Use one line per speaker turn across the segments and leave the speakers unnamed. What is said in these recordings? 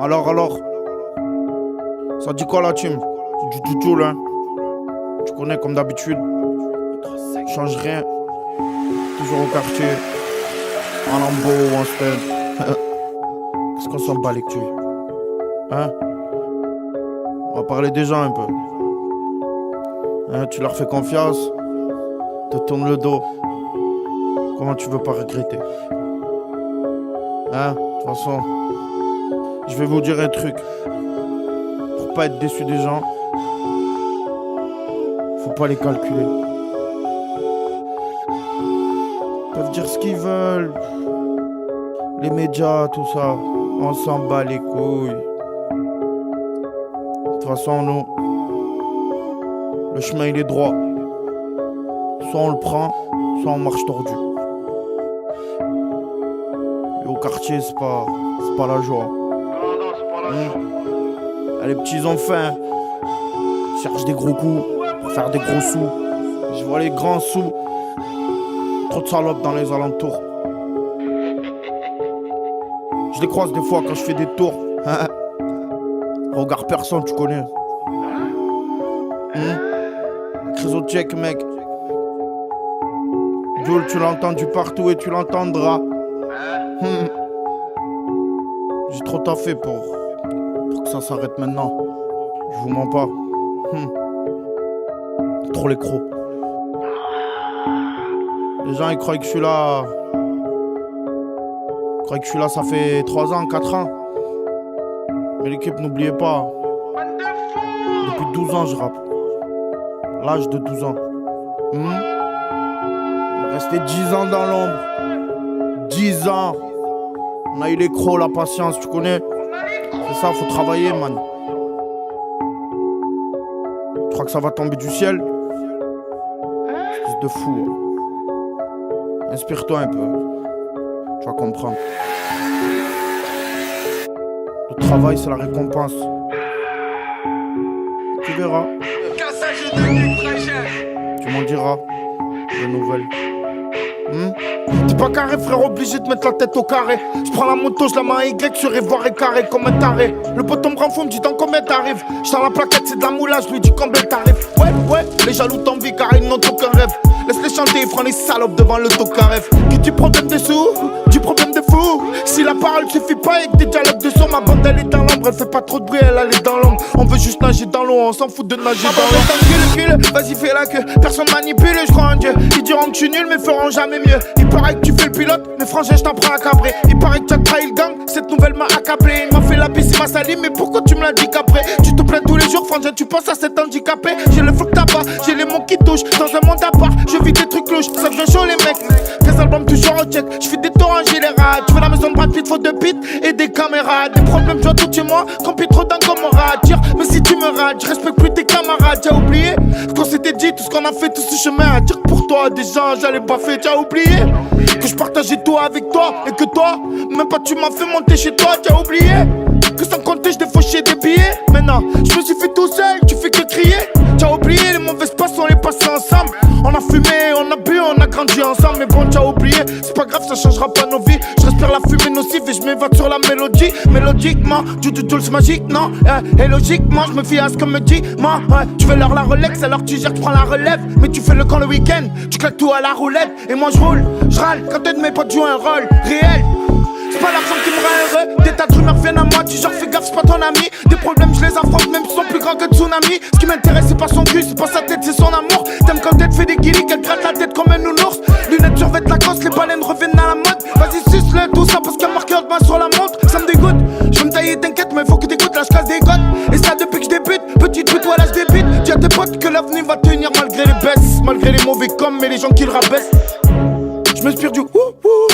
Alors, ça dit quoi la team? Du tout là. Tu connais comme d'habitude. Change rien. Toujours au quartier. En lambeau ou en stade. Qu'est-ce qu'on s'en bat les couilles? Hein? On va parler des gens un peu. Hein, tu leur fais confiance. Te tournes le dos. Comment tu veux pas regretter? Hein? De toute façon, je vais vous dire un truc. Pour pas être déçu des gens, faut pas les calculer. Ils peuvent dire ce qu'ils veulent. Les médias, tout ça, on s'en bat les couilles. De toute façon, nous, le chemin il est droit. Soit on le prend, soit on marche tordu. Et au quartier, c'est pas la joie.
Non, c'est pas la joie.
Les petits ont faim. Ils cherchent des gros coups pour faire des gros sous. Je vois les grands sous. Trop de salopes dans les alentours. Je les croise des fois quand je fais des tours. Regarde personne, tu connais. Chrysotiek, mec. Jules, tu l'as entendu partout et tu l'entendras. J'ai trop taffé pour que ça s'arrête maintenant. Je vous mens pas. Trop les crocs. Les gens ils croient que je suis là. Ils croient que je suis là ça fait 3 ans, 4 ans. Mais l'équipe, n'oubliez pas. Depuis 12 ans je rappe. L'âge de 12 ans. Resté 10 ans dans l'ombre. 10 ans. On a eu les crocs, la patience, tu connais. C'est ça, faut travailler, man. Tu crois que ça va tomber du ciel? Espèce de fou. Inspire-toi un peu. Tu vas comprendre. Le travail, c'est la récompense. Tu verras. Tu m'en diras des nouvelles. T'es pas carré, frère, obligé de mettre la tête au carré. Je prends la moto, je la mets à Y sur Ivoire et carré comme un taré. Le poteau me rend fou, me dit dans combien t'arrives. J'tends la plaquette, c'est de la moulage, je lui dis combien t'arrives. Ouais, les jaloux t'envient car ils n'ont aucun rêve. Laisse-les chanter, ils feront les salopes devant le tocaref. Qui du problème des sous, du problème de fou. Si la parole suffit pas avec des dialogues de son, ma bande elle est dans l'ombre, elle fait pas trop de bruit, elle est dans l'ombre. On veut juste nager dans l'eau, on s'en fout de nager dans l'eau. Vas-y fais la queue, personne manipule, je crois en Dieu. Ils diront que je suis nul mais feront jamais mieux. Il paraît que tu fais le pilote, mais frangin je t'en prends à cabrer. Il paraît que tu as trahi le gang, cette nouvelle m'a accablé. Il m'a fait la pisse, il m'a sali, mais pourquoi tu me l'as dit qu'après? Tu te plains tous les jours, frangin, tu penses à cet handicapé. J'ai le flow que t'as pas, j'ai les mots qui touchent. Dans un monde à part, je vis des trucs louches, ça devient chaud les mecs. 15 albums toujours au check, je fais des tours en général. Tu veux la maison de Brad Pitt, faut 2 bits et des caméras. Des problèmes, je vois tout chez moi, compris trop d'un Gomorrah. Dire, mais si tu me rates, je respecte plus tes camarades. T'as oublié ce qu'on s'était dit, tout ce qu'on a fait, tout ce chemin à dire que pour toi, des gens, j'allais pas faire. T'as oublié que je partageais tout avec toi et que toi, même pas tu m'as fait monter chez toi. T'as oublié que sans compter, je défauchais des billets. Maintenant, je me suis fait tout seul, tu fais que crier. T'as oublié les mauvaises passes, on les passait ensemble. On a fumé, on a bu, on a grandi ensemble. Mais bon, t'as oublié, c'est pas grave, ça changera pas nos vies. Je respire la fumée nocive et je m'évade sur la mélodie. Mélodiquement, du c'est magique, non? Et logiquement, je me fie à ce qu'on me dit. Moi, tu veux leur la Rolex, alors tu gères, tu prends la relève. Mais tu fais le camp le week-end, tu claques tout à la roulette. Et moi je roule, je râle, quand un de mes potes joue un rôle réel. C'est pas l'argent qui me rend heureux. Des tas de rumeurs viennent à moi, tu genre fais gaffe, c'est pas ton ami. Des problèmes, je les affronte, même s'ils sont plus grands que tsunami. Ce qui m'intéresse, c'est pas son cul, c'est pas sa tête, c'est son amour. T'aimes quand elle fait des guillis, qu'elle gratte la tête comme un nounours. Lunettes sur vêtements Lacoste, les baleines reviennent à la mode. Vas-y, suce-le, tout ça parce qu'il y a un marqueur de main sur la montre. Ça me dégoûte, je vais me tailler, t'inquiète, mais faut que t'écoutes, là je casse des codes. Et ça depuis que je débute, petite pute, voilà je débute. Dis à tes potes que l'avenir va tenir malgré les baisses. Malgré les mauvais coms et les gens qui le rabaissent. Je m'inspire du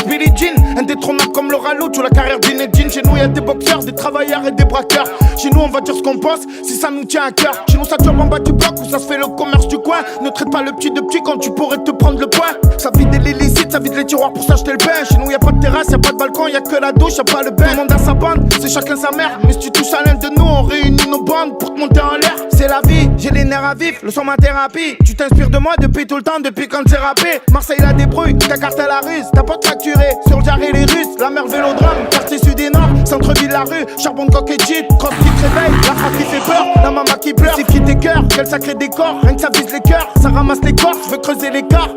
Billie Jean, indétrônable comme le rallot, tu la carrière d'Inedine. Chez nous y'a des boxeurs, des travailleurs et des braqueurs. Chez nous on va dire ce qu'on pense, si ça nous tient à cœur. Chez nous ça tourne en bas du bloc, où ça se fait le commerce du coin. Ne traite pas le petit de petit quand tu pourrais te prendre le poing. Ça vide de l'illicite, ça vide les tiroirs pour s'acheter le pain. Chez nous y'a pas de de terrasse, y'a pas de balcon, y'a que la douche, y'a pas le bain. Tout le monde a sa bande, c'est chacun sa mère. Mais si tu touches à l'un de nous, on réunit nos bandes pour te monter en l'air. C'est la vie, j'ai les nerfs à vif, le son ma thérapie. Tu t'inspires de moi depuis tout le temps, depuis quand c'est rappé. Marseille la débrouille, ta carte à la ruse, ta pote facturée. Sur le jarret les Russes, la mer vélodrome, quartier sud et nord, centre-ville la rue, charbon de coque et jeep, cross qui te réveille, la frappe qui fait peur, la maman qui pleure. C'est qui tes cœurs, quel sacré décor, rien que ça vise les cœurs, ça ramasse les corps, je veux creuser l'écart.